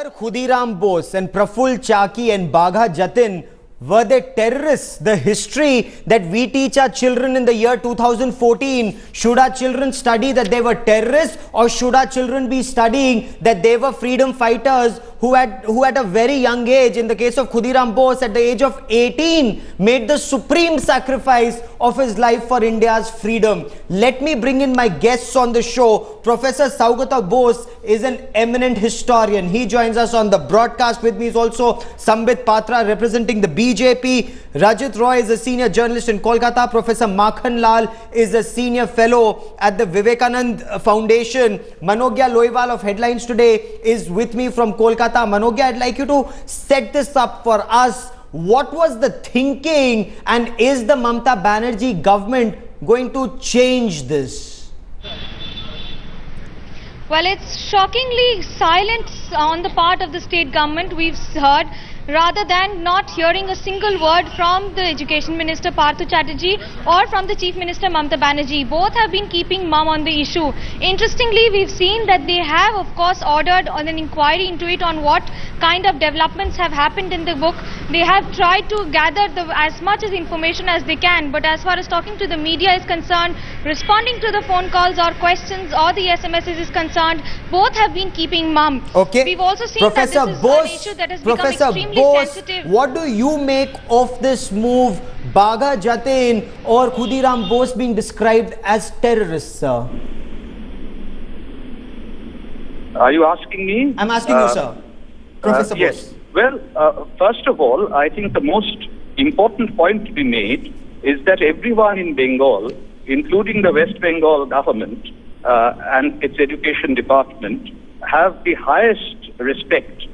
Sir, Khudiram Bose and Praful Chaki and Bagha Jatin, were they terrorists? The history that we teach our children in the year 2014, should our children study that they were terrorists, or should our children be studying that they were freedom fighters who at a very young age, in the case of Khudiram Bose at the age of 18, made the supreme sacrifice of his life for India's freedom? Let me bring in my guests on the show. Professor Saugata Bose is an eminent historian. He joins us on the broadcast. With me is also Sambit Patra representing the BJP. Rajit Roy is a senior journalist in Kolkata. Professor Makhan Lal is a senior fellow at the Vivekanand Foundation. Manogya Loiwal of Headlines Today is with me from Kolkata. Manogya, I'd like you to set this up for us. What was the thinking, and is the Mamata Banerjee government going to change this? Well, it's shockingly silent on the part of the state government. We've heard, rather than not hearing a single word from the Education Minister Parthu Chatterjee or from the Chief Minister Mamata Banerjee. Both have been keeping mum on the issue. Interestingly, we've seen that they have, of course, ordered on an inquiry into it on what kind of developments have happened in the book. They have tried to gather as much as information as they can, but as far as talking to the media is concerned, responding to the phone calls or questions or the SMSs is concerned, both have been keeping mum. Okay. We've also seen Professor that this is Bose, an issue that has become extremely sensitive. What do you make of this move, Bagha Jatin or Khudiram Bose being described as terrorists, sir? Are you asking me? I'm asking you, sir. Professor yes. Bose. Well, first of all, I think the most important point to be made is that everyone in Bengal, including the West Bengal government and its education department, have the highest respect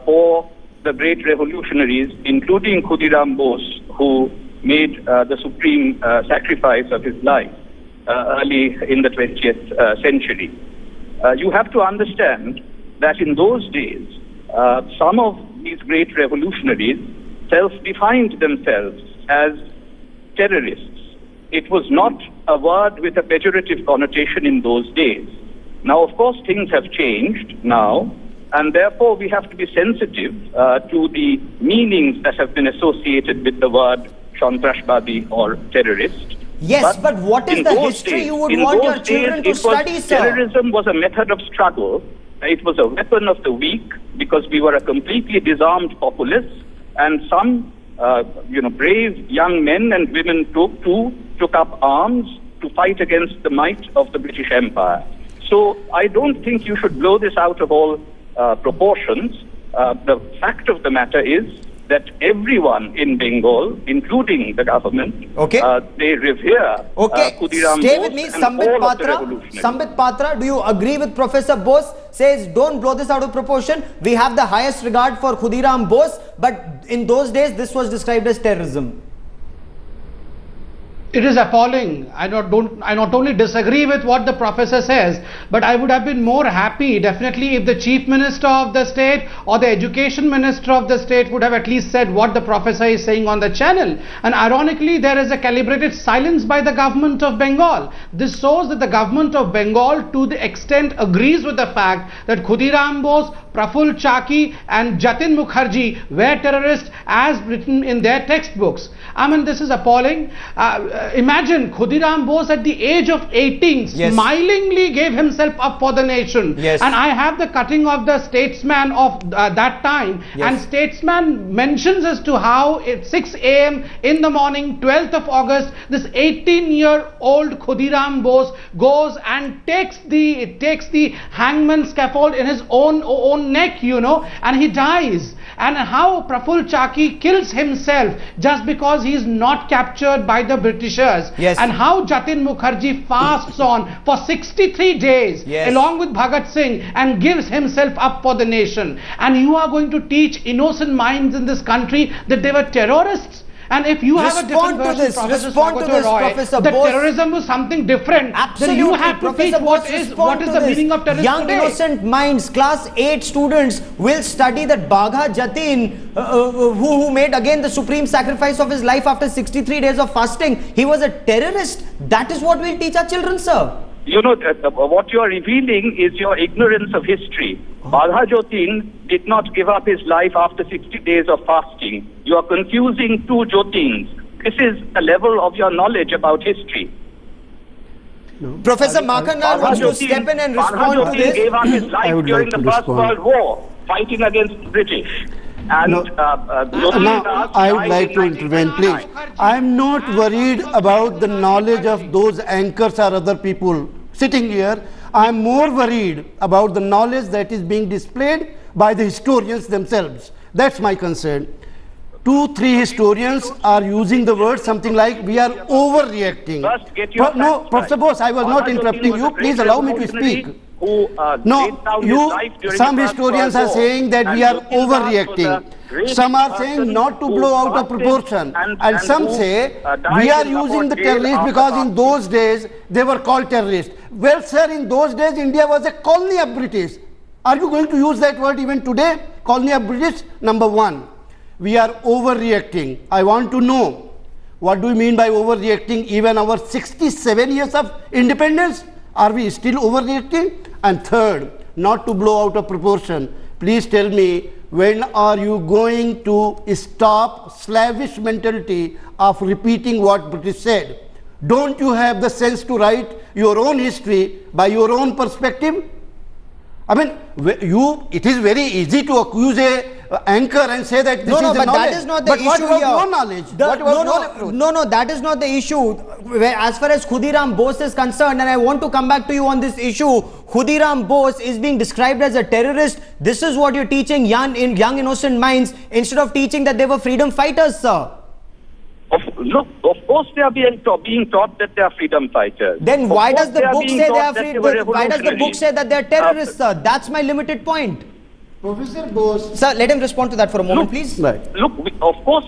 for the great revolutionaries, including Khudiram Bose, who made the supreme sacrifice of his life early in the 20th century. You have to understand that in those days, some of these great revolutionaries self-defined themselves as terrorists. It was not a word with a pejorative connotation in those days. Now, of course, things have changed now, and therefore we have to be sensitive to the meanings that have been associated with the word Santrasbadi or terrorist. Yes, but what is the history you would want your children to study, sir? Terrorism was a method of struggle. It was a weapon of the weak because we were a completely disarmed populace, and some brave young men and women took up arms to fight against the might of the British Empire. So I don't think you should blow this out of all proportions. The fact of the matter is that everyone in Bengal, including the government, they revere Khudiram Bose. Stay with me, Sambit Patra. Sambit Patra, do you agree with Professor Bose? Says, don't blow this out of proportion. We have the highest regard for Khudiram Bose, but in those days, this was described as terrorism. It is appalling. I not only disagree with what the professor says, but I would have been more happy definitely if the Chief Minister of the state or the Education Minister of the state would have at least said what the professor is saying on the channel. And ironically, there is a calibrated silence by the government of Bengal. This shows that the government of Bengal to the extent agrees with the fact that Khudiram Bose, Praful Chaki and Jatin Mukherjee were terrorists as written in their textbooks. I mean, this is appalling. Imagine Khudiram Bose at the age of 18 smilingly gave himself up for the nation. Yes. And I have the cutting of the Statesman of that time. Yes. And Statesman mentions as to how at 6 a.m. in the morning, 12th of August, this 18-year-old Khudiram Bose goes and takes the hangman scaffold in his own neck, and he dies. And how Praful Chaki kills himself just because he is not captured by the Britishers. Yes. And how Jatin Mukherjee fasts on for 63 days along with Bhagat Singh and gives himself up for the nation. And you are going to teach innocent minds in this country that they were terrorists? And if you have a different version, Professor Roy, that terrorism was something different, then you have to teach what is the meaning of terrorism Young innocent minds, class 8 students will study that Bagha Jatin, who made again the supreme sacrifice of his life after 63 days of fasting, he was a terrorist. That is what we'll teach our children, sir. What you are revealing is your ignorance of history. Bagha Jotin did not give up his life after 60 days of fasting. You are confusing two Jotins. This is the level of your knowledge about history. Professor Makhanlal wants to step in and respond to this. Gave up his life during the First World War, fighting against the British. And now, I would like to intervene, please. I am not worried about the knowledge of those anchors or other people sitting here. I am more worried about the knowledge that is being displayed by the historians themselves. That's my concern. 2-3 historians are using the word something like we are overreacting. No, Professor Bose, I was not interrupting you. Please allow me to speak. Some historians are saying that we are overreacting. Some are saying not to blow out of proportion. And some say we are using the terrorists because in those days they were called terrorists. Well, sir, in those days India was a colony of British. Are you going to use that word even today? Colony of British? Number one. We are overreacting. I want to know, what do you mean by overreacting? Even our 67 years of independence, are we still overreacting? And third, not to blow out of proportion, please tell me, when are you going to stop slavish mentality of repeating what British said? Don't you have the sense to write your own history by your own perspective? I mean, it is very easy to accuse a anchor and say that this is the knowledge. That is not the issue what was here. your knowledge? No, that is not the issue. As far as Khudiram Bose is concerned, and I want to come back to you on this issue, Khudiram Bose is being described as a terrorist. This is what you're teaching young innocent minds instead of teaching that they were freedom fighters, sir. Look, of course they are being taught that they are freedom fighters. Then why does the book say they are freedom? Why does the book say that they are terrorists, sir? That's my limited point. Professor Bose. Sir, let him respond to that for a moment, please. Right. Look, of course,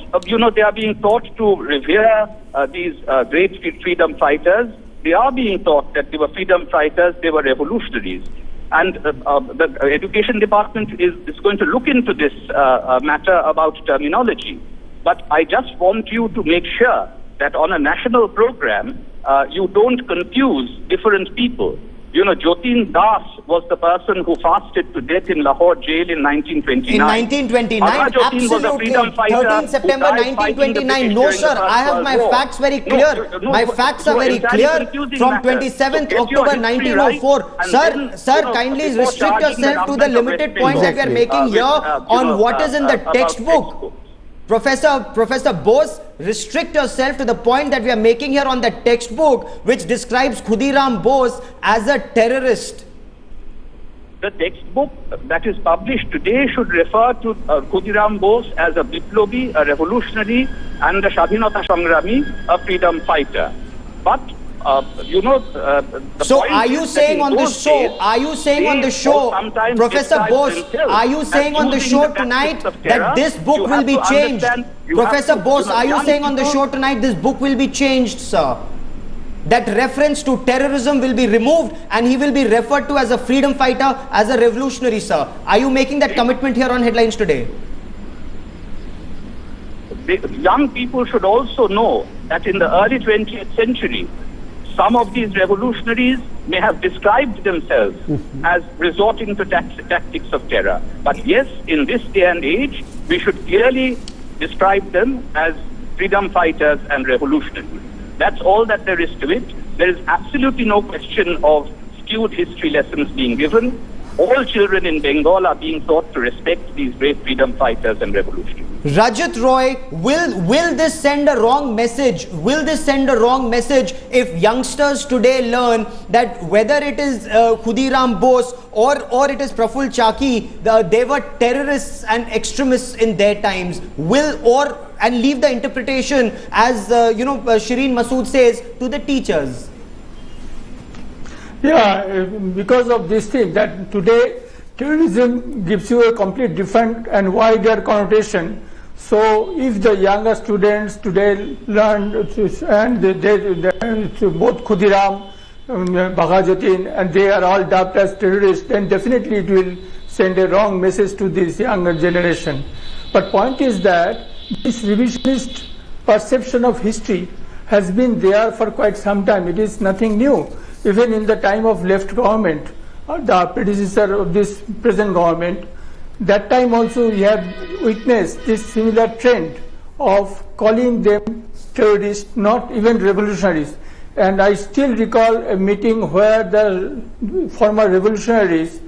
they are being taught to revere these great freedom fighters. They are being taught that they were freedom fighters, they were revolutionaries. And the education department is going to look into this matter about terminology. But I just want you to make sure that on a national program, you don't confuse different people. Jotin Das was the person who fasted to death in Lahore jail in 1929. In 1929, absolutely. 13 September 1929. No, sir, I have my facts very clear. My facts are very clear. From 27th October 1904. Sir, kindly restrict yourself to the limited points that we are making here on what is in the textbook. Professor Bose, restrict yourself to the point that we are making here on the textbook, which describes Khudiram Bose as a terrorist. The textbook that is published today should refer to Khudiram Bose as a Biplobi, a revolutionary, and a Shadhinata Sangrami, a freedom fighter. But so are you saying on the show, Professor Bose, are you saying on the show tonight that this book will be changed? Professor Bose, are you saying on the show tonight this book will be changed, sir? That reference to terrorism will be removed and he will be referred to as a freedom fighter, as a revolutionary, sir. Are you making that commitment here on Headlines today? Young people should also know that in the early 20th century, some of these revolutionaries may have described themselves as resorting to tactics of terror. But yes, in this day and age, we should clearly describe them as freedom fighters and revolutionaries. That's all that there is to it. There is absolutely no question of skewed history lessons being given. All children in Bengal are being taught to respect these great freedom fighters and revolutionaries. Rajat Roy, will this send a wrong message? Will this send a wrong message if youngsters today learn that whether it is Khudiram Bose or it is Praful Chaki, they were terrorists and extremists in their times? And leave the interpretation, as Shireen Masood says, to the teachers? Yeah, because of this thing that today terrorism gives you a complete different and wider connotation. So if the younger students today learn and both Khudiram, Bagha Jotin, and they are all dubbed as terrorists, then definitely it will send a wrong message to this younger generation. But point is that this revisionist perception of history has been there for quite some time. It is nothing new. Even in the time of left government, the predecessor of this present government. That time also we have witnessed this similar trend of calling them terrorists, not even revolutionaries. And I still recall a meeting where the former revolutionaries,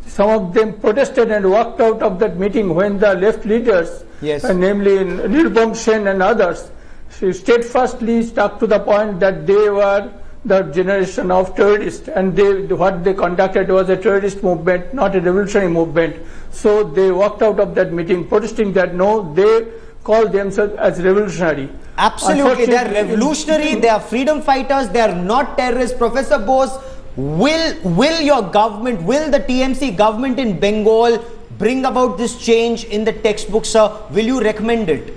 some of them protested and walked out of that meeting when the left leaders, Yes. namely Nirbam Sen and others, steadfastly stuck to the point that they were the generation of terrorists, and what they conducted was a terrorist movement, not a revolutionary movement. So they walked out of that meeting protesting that no, they call themselves as revolutionary. Absolutely, they are revolutionary, they are freedom fighters, they are not terrorists. Professor Bose, will your government, will the TMC government in Bengal bring about this change in the textbook, sir? Will you recommend it?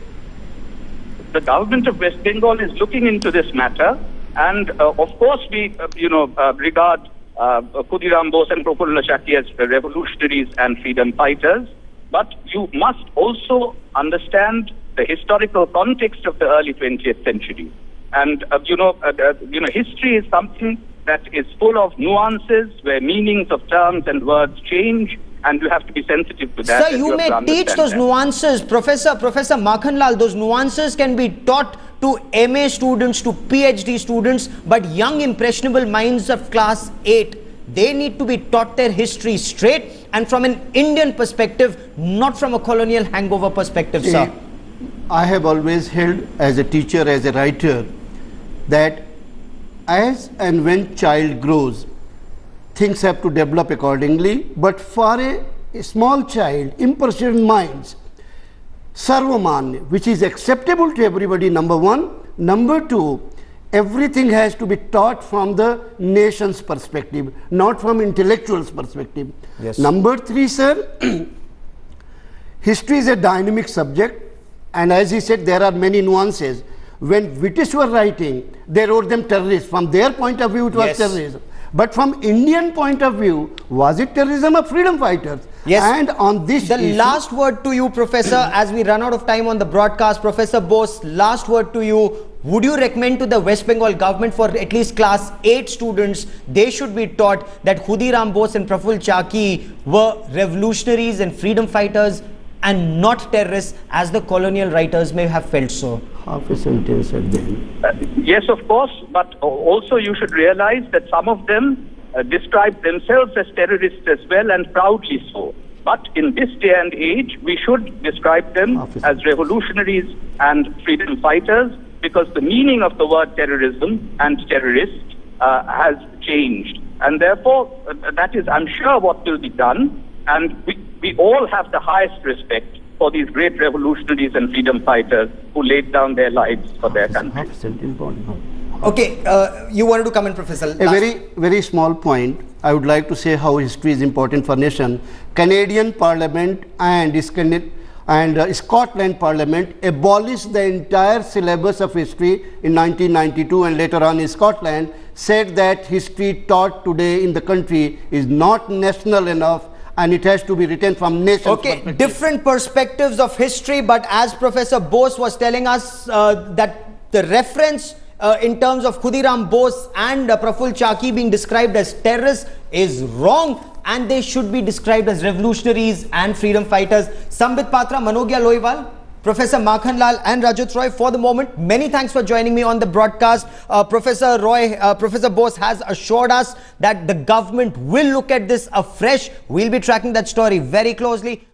The government of West Bengal is looking into this matter, and of course we, regard Khudiram Bose and Prafulla Chaki as revolutionaries and freedom fighters. But you must also understand the historical context of the early 20th century. And, history is something that is full of nuances where meanings of terms and words change, and you have to be sensitive to that. Sir, you may teach those nuances. Professor Makhanlal, those nuances can be taught to MA students, to PhD students, but young impressionable minds of class 8, they need to be taught their history straight and from an Indian perspective, not from a colonial hangover perspective, sir. I have always held as a teacher, as a writer, that as and when child grows, things have to develop accordingly. But for a small child, impressionable minds, sarvamanya, which is acceptable to everybody, number one. Number two, everything has to be taught from the nation's perspective, not from intellectuals' perspective. Yes. Number three, sir, history is a dynamic subject, and as he said, there are many nuances. When British were writing, they wrote them terrorists. From their point of view, it was Yes. terrorism. But from Indian point of view, was it terrorism or freedom fighters? Yes. And on this The issue, last word to you, Professor, as we run out of time on the broadcast. Professor Bose, last word to you. Would you recommend to the West Bengal government for at least class 8 students, they should be taught that Khudiram Bose and Prafulla Chaki were revolutionaries and freedom fighters and not terrorists, as the colonial writers may have felt so? half a sentence at the end. Yes, of course, but also you should realize that some of them describe themselves as terrorists as well, and proudly so. But in this day and age, we should describe them as revolutionaries and freedom fighters, because the meaning of the word terrorism and terrorist has changed. And therefore, that is, I'm sure, what will be done. And we all have the highest respect for these great revolutionaries and freedom fighters who laid down their lives for their country. Okay, you wanted to come in, Professor. A very small point. I would like to say how history is important for nation. Canadian Parliament and Scotland Parliament abolished the entire syllabus of history in 1992, and later on in Scotland said that history taught today in the country is not national enough, and it has to be written from nation's perspective. Different perspectives of history, but as Professor Bose was telling us that the reference in terms of Khudiram Bose and Prafulla Chaki being described as terrorists is wrong, and they should be described as revolutionaries and freedom fighters. Sambit Patra, Manogya Loiwal, Professor Makhanlal and Rajat Roy, for the moment, many thanks for joining me on the broadcast. Professor Bose has assured us that the government will look at this afresh. We'll be tracking that story very closely.